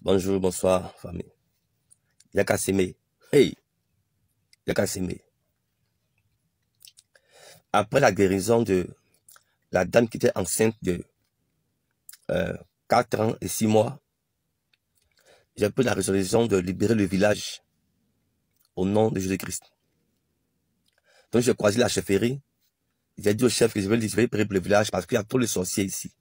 Bonjour, bonsoir, famille. Il y a qu'à s'aimer. Hey, il y a qu'à s'aimer. Après la guérison de la dame qui était enceinte de 4 ans et 6 mois, j'ai pris la résolution de libérer le village au nom de Jésus-Christ. Donc j'ai croisé la chefferie. J'ai dit au chef que je vais prier pour le village parce qu'il y a tous les sorciers ici.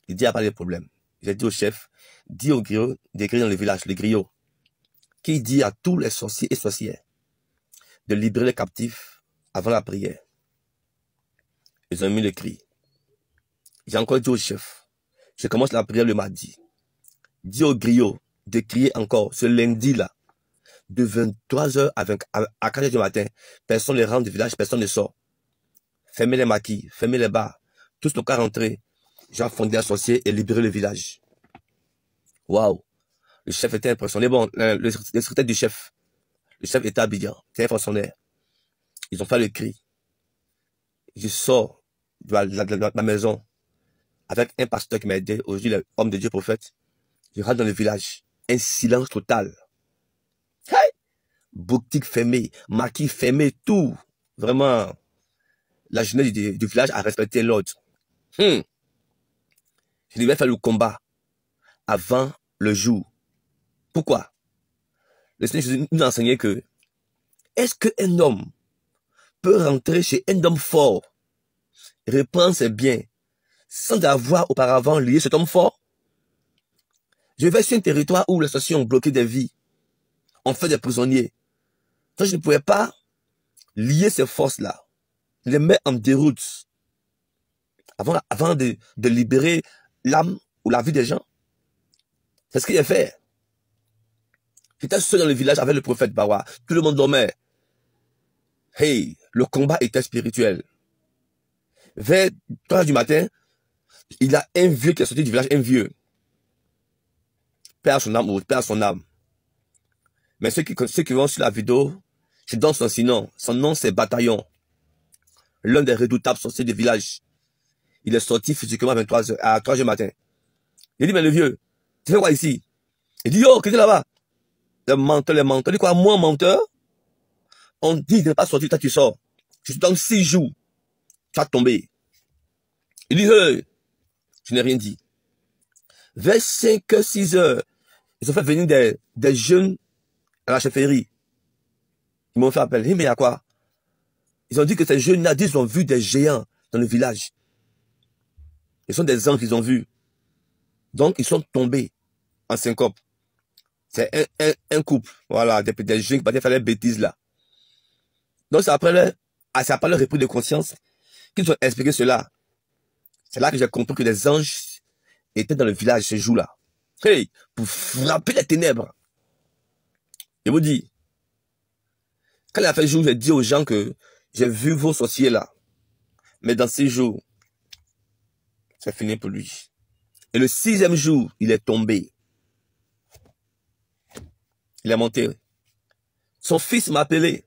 Il dit, il n'y a pas de problème. J'ai dit au chef, dis au griot d'écrire dans le village, le griot, qui dit à tous les sorciers et sorcières de libérer les captifs avant la prière. Ils ont mis le cri. J'ai encore dit au chef, je commence la prière le mardi. Dis au griot de crier encore ce lundi-là, de 23h à 4h du matin. Personne ne rentre du village, personne ne sort. Fermez les maquis, fermez les bars. Tous nos cas rentrés. J'ai fondé un sorcier et libéré le village. Waouh! Le chef était impressionné. Bon, le secrétaire du chef. Le chef était à Abidjan. C'était un fonctionnaire. Ils ont fait le cri. Je sors de la maison avec un pasteur qui m'a aidé. Aujourd'hui, l'homme de Dieu prophète. Je rentre dans le village. Un silence total. Hey! Boutique fermée, maquis fermé, tout. Vraiment, la jeunesse du village a respecté l'ordre. Je devais faire le combat avant le jour. Pourquoi? Le Seigneur Jésus nous a enseigné que est-ce qu'un homme peut rentrer chez un homme fort, reprendre ses biens, sans avoir auparavant lié cet homme fort? Je vais sur un territoire où les sorciers ont bloqué des vies, on fait des prisonniers. Donc je ne pouvais pas lier ces forces-là, les mettre en déroute, avant de libérer l'âme ou la vie des gens. C'est ce qu'il a fait. J'étais seul dans le village avec le prophète Bawa. Tout le monde dormait. Hey, le combat était spirituel. Vers 3h du matin, il y a un vieux qui est sorti du village, un vieux. Père à son âme ou père à son âme. Mais ceux qui vont sur la vidéo, je donne son sinon. Son nom c'est Bataillon. L'un des redoutables sorciers du village. Il est sorti physiquement à 3h du matin. Il dit, mais le vieux, tu fais quoi ici? Il dit, yo, qu'est-ce que là-bas? Les menteurs. Il dit quoi, moi, menteur? On dit de ne pas sortir, toi tu sors. Je te donne 6 jours. Tu vas tomber. Il dit, hey, je n'ai rien dit. Vers 5h, 6h, ils ont fait venir des jeunes à la chefferie. Ils m'ont fait appel. Il dit, mais il y a quoi? Ils ont dit que ces jeunes-là, ils ont vu des géants dans le village. Ils sont des anges qu'ils ont vus. Donc, ils sont tombés en syncope. C'est un couple. Voilà, des jeunes qui partaient faire les bêtises là. Donc, c'est après leur repris de conscience qu'ils ont expliqué cela. C'est là que j'ai compris que les anges étaient dans le village ce jour-là. Hey, pour frapper les ténèbres. Je vous dis, quand il a fait jour, j'ai dit aux gens que j'ai vu vos sorciers là. Mais dans 6 jours, c'est fini pour lui. Et le 6e jour, il est tombé. Il est monté. Son fils m'a appelé.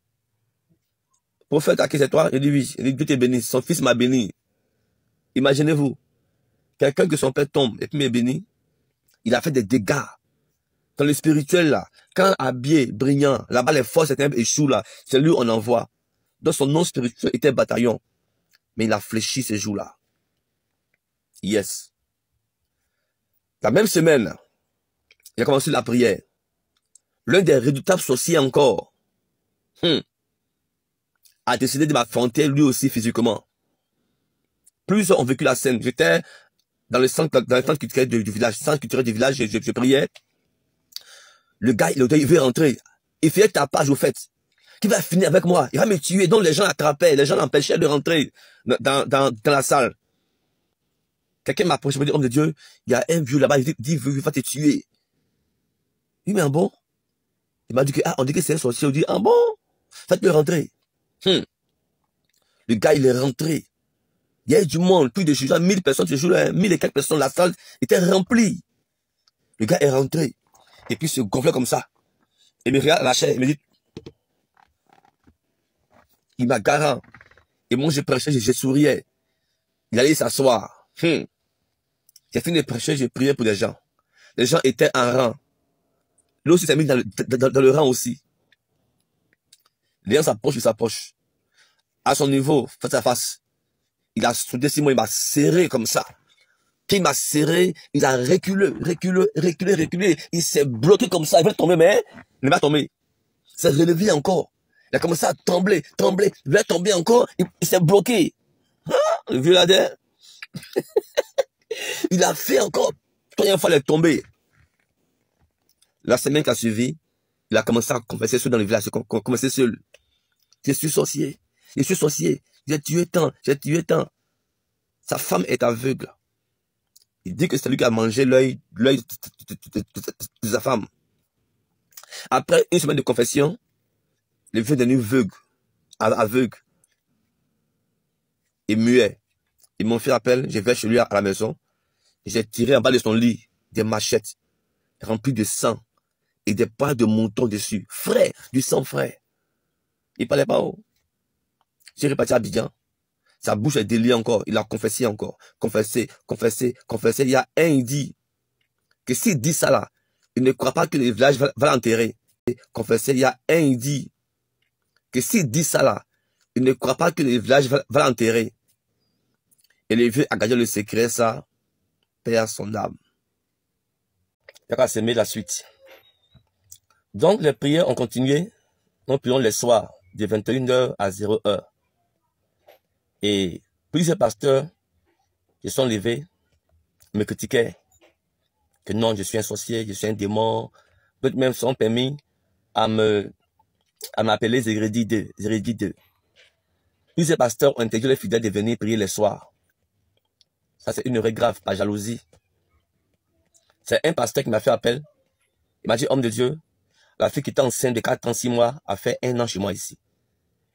Prophète, à qui c'est toi? Je dis oui. Il dit, Dieu t'est béni. Son fils m'a béni. Imaginez-vous. Quelqu'un que son père tombe et puis m'est béni. Il a fait des dégâts. Dans le spirituel là. Quand habillé, brillant, là-bas les forces échouent là. C'est lui on envoie. Donc son nom spirituel était Bataillon. Mais il a fléchi ces jours-là. Yes. La même semaine, il a commencé la prière. L'un des redoutables sorciers encore a décidé de m'affronter lui aussi physiquement. Plusieurs ont vécu la scène. J'étais dans le centre culturel du village. Je priais. Le gars, il veut rentrer. Il fait tapage au fait. Qui va finir avec moi. Il va me tuer. Donc les gens l'attrapaient. Les gens l'empêchaient de rentrer dans la salle. Quelqu'un m'a approché, il m'a dit, homme de Dieu, il y a un vieux là-bas, il dit, il va te tuer. Il dit, mais bon. Il m'a dit que, on dit que c'est un sorcier. On dit, bon, faites-le rentrer. Le gars, il est rentré. Il y a eu du monde, plus de 1000 personnes ce jour-là, 1000 et quelques personnes, la salle était remplie. Le gars est rentré. Et puis, il se gonflait comme ça. Il me regarde la chair, il me dit, il m'a garant. Et moi, je prêchais, je souriais. Il allait s'asseoir. J'ai fini de prêcher, je priais pour les gens. Les gens étaient en rang. Lui aussi s'est mis dans le rang aussi. Les gens s'approchent, il s'approche. À son niveau, face à face, il a soudé Simon, il m'a serré comme ça. Quand il m'a serré, il a reculé. Il s'est bloqué comme ça. Il va tomber, mais il va tomber. Il s'est relevé encore. Il a commencé à trembler. Il va tomber encore. Il s'est bloqué. Hein? Le vieux ladin. Il a fait encore. Troisième fois, il est tombé. La semaine qui a suivi, il a commencé à confesser seul dans le village. Il a commencé seul. Je suis sorcier. J'ai tué tant. Sa femme est aveugle. Il dit que c'est lui qui a mangé l'œil de sa femme. Après une semaine de confession, le vieux est devenu aveugle et muet. Ils m'ont fait appel, je vais chez lui à la maison. J'ai tiré en bas de son lit des machettes remplies de sang et des poils de mouton dessus. Frère, du sang frère. Il parlait pas haut. J'ai reparti à Abidjan. Sa bouche est déliée encore. Il a confessé encore. Confessé. Il y a un, il dit que s'il dit ça là, il ne croit pas que le village va l'enterrer. Confessé. Il y a un, il dit que s'il dit ça là, il ne croit pas que le village va l'enterrer. Et le vieux a gardé le secret, ça, perd son âme. Il a qu'à s'aimer la suite. Donc les prières ont continué. Nous prions les soirs de 21h à 0h. Et plusieurs pasteurs qui sont levés me critiquaient que non, je suis un sorcier, je suis un démon. D'autres même sont permis à m'appeler Zérédie 2. Plusieurs pasteurs ont intégré les fidèles de venir prier les soirs. Ça, c'est une erreur grave, pas jalousie. C'est un pasteur qui m'a fait appel. Il m'a dit, homme de Dieu, la fille qui était enceinte de 4 ans, 6 mois, a fait 1 an chez moi ici.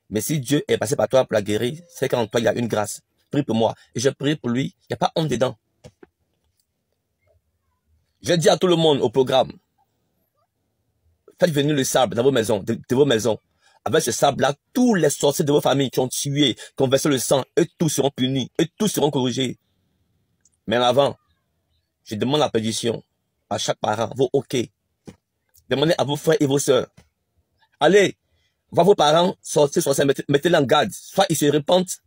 Mais si Dieu est passé par toi pour la guérir, c'est qu'en toi, il y a une grâce. Prie pour moi. Et je prie pour lui. Il n'y a pas honte dedans. Je dis à tout le monde au programme, faites venir le sable dans vos maisons, de vos maisons. Avec ce sable-là, tous les sorciers de vos familles qui ont tué, qui ont versé le sang, eux tous seront punis, eux tous seront corrigés. Mais avant, je demande la perdition à chaque parent, vos OK. Demandez à vos frères et vos sœurs. Allez, voir vos parents sortir, mettez-les en garde. Soit ils se repentent,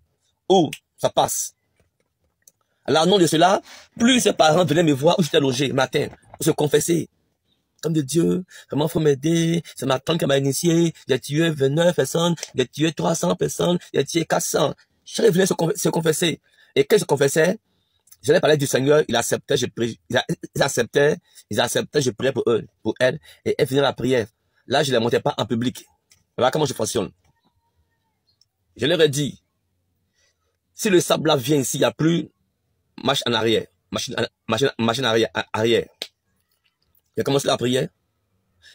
ou ça passe. Alors, au nom de cela, plus ces parents venaient me voir où j'étais logé le matin, pour se confesser. Comme de Dieu, vraiment, faut m'aider. C'est ma tante qui m'a initié. J'ai tué 29 personnes, j'ai tué 300 personnes, j'ai tué 400. Chacun venait se confesser. Et quand je confessais, j'allais parler du Seigneur, il acceptait, je priais. Ils acceptaient, je priais pour eux, pour elles, et elles faisaient la prière. Là, je ne les montais pas en public. Voilà comment je fonctionne. Je leur ai dit, si le sable là vient ici, il n'y a plus marche en arrière, machine arrière. J'ai commencé la prière.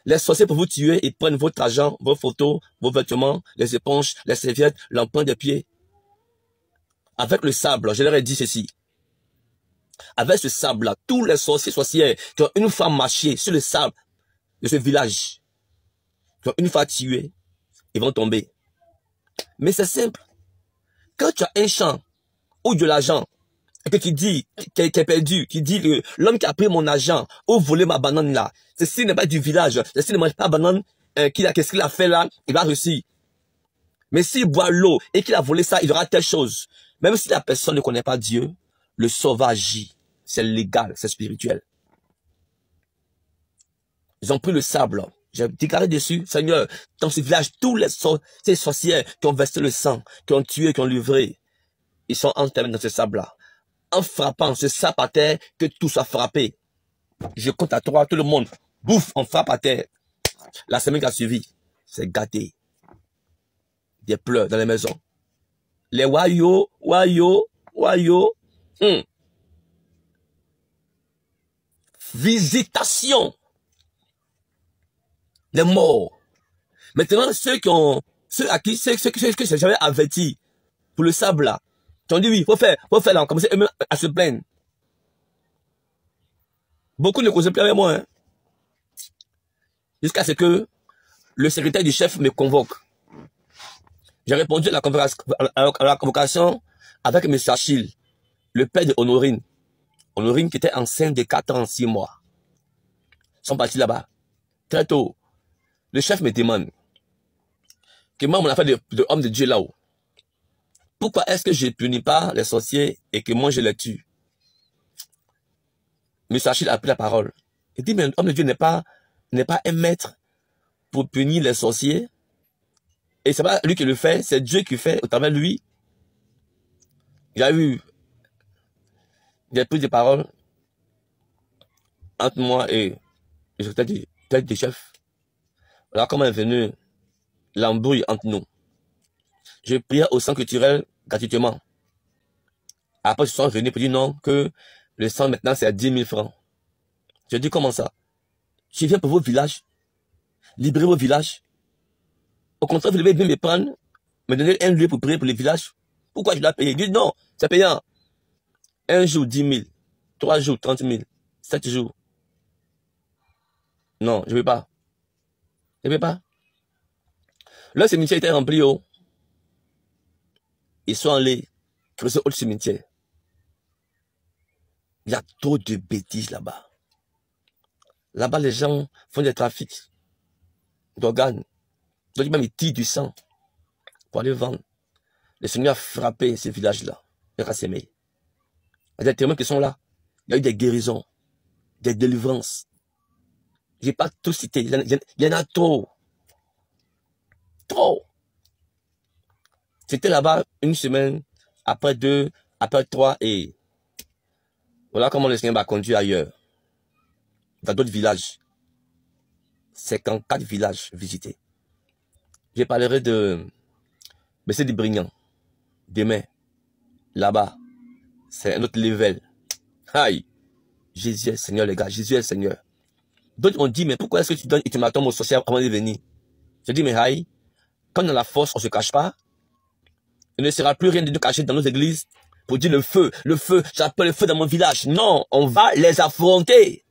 Les sorciers pour vous tuer, ils prennent votre argent, vos photos, vos vêtements, les éponges, les serviettes, l'empreinte des pieds. Avec le sable, je leur ai dit ceci. Avec ce sable-là, tous les sorcières qui ont une fois marché sur le sable de ce village, qui ont une fois tué, ils vont tomber. Mais c'est simple. Quand tu as un champ ou de l'argent, et que tu dis qu'il est perdu, qui dit que l'homme qui a pris mon argent ou volé ma banane là, ceci n'est pas du village, ceci ne mange pas banane, qu'est-ce qu'il a fait là, il va réussir. Mais s'il boit l'eau et qu'il a volé ça, il aura telle chose. Même si la personne ne connaît pas Dieu, le sort va agir. C'est légal, c'est spirituel. Ils ont pris le sable. J'ai déclaré dessus, Seigneur, dans ce village, tous ces sorcières qui ont versé le sang, qui ont tué, qui ont livré, ils sont enterrés dans ce sable-là. En frappant ce sable à terre, que tout soit frappé. Je compte à 3, tout le monde, bouffe, on frappe à terre. La semaine qui a suivi, c'est gâté. Des pleurs dans les maisons. Les wayo. Visitation. Les morts. Maintenant, ceux que j'avais avertis pour le sable là, qui ont dit oui, faut faire là, on commençait eux-mêmes à se plaindre. Beaucoup ne causaient plus avec moi, hein. Jusqu'à ce que le secrétaire du chef me convoque. J'ai répondu à la convocation avec M. Achille, le père de Honorine qui était enceinte de 4 ans, 6 mois. Ils sont partis là-bas. très tôt, le chef me demande que moi, mon affaire de homme de Dieu là-haut, pourquoi est-ce que je ne punis pas les sorciers et que moi je les tue? M. Achille a pris la parole. Il dit, mais l'homme de Dieu n'est pas un maître pour punir les sorciers. Et c'est pas lui qui le fait, c'est Dieu qui fait au travers de lui. Il a pris des paroles entre moi et le secrétaire des chefs. Voilà comment est venue l'embrouille entre nous. Je priais au centre culturel gratuitement. Après, ils sont venus pour dire non, que le centre maintenant c'est à 10 000 francs. Je dis comment ça? Je viens pour vos villages, libérer vos villages. Au contraire, vous devez bien me prendre, me donner un lieu pour prier pour les villages. Pourquoi je dois payer? Je dis non, c'est payant. Un jour 10 000, 3 jours 30 000, 7 jours. Non, je ne veux pas. Je ne veux pas. Le cimetière était rempli, oh. Ils sont allés creuser autre cimetière. Il y a trop de bêtises là-bas. Là-bas, les gens font des trafics d'organes. Donc, même ils tirent du sang pour aller vendre. Le Seigneur a frappé ces villages-là. Il y a des témoins qui sont là. Il y a eu des guérisons, des délivrances. Je n'ai pas tout cité. Il y en a trop. Trop. C'était là-bas une semaine, après 2, après 3 et voilà comment le Seigneur m'a conduit ailleurs. Dans d'autres villages. 54 villages visités. Je parlerai de Bessé de Brignan. Demain, là-bas, c'est un autre level. Aïe. Jésus est Seigneur, les gars. Jésus est Seigneur. D'autres ont dit, mais pourquoi est-ce que tu donnes ultimatum au social avant de venir? Je dis, mais aïe, quand on a la force, on ne se cache pas. Il ne sera plus rien de caché dans nos églises pour dire le feu, j'appelle le feu dans mon village. Non, on va les affronter.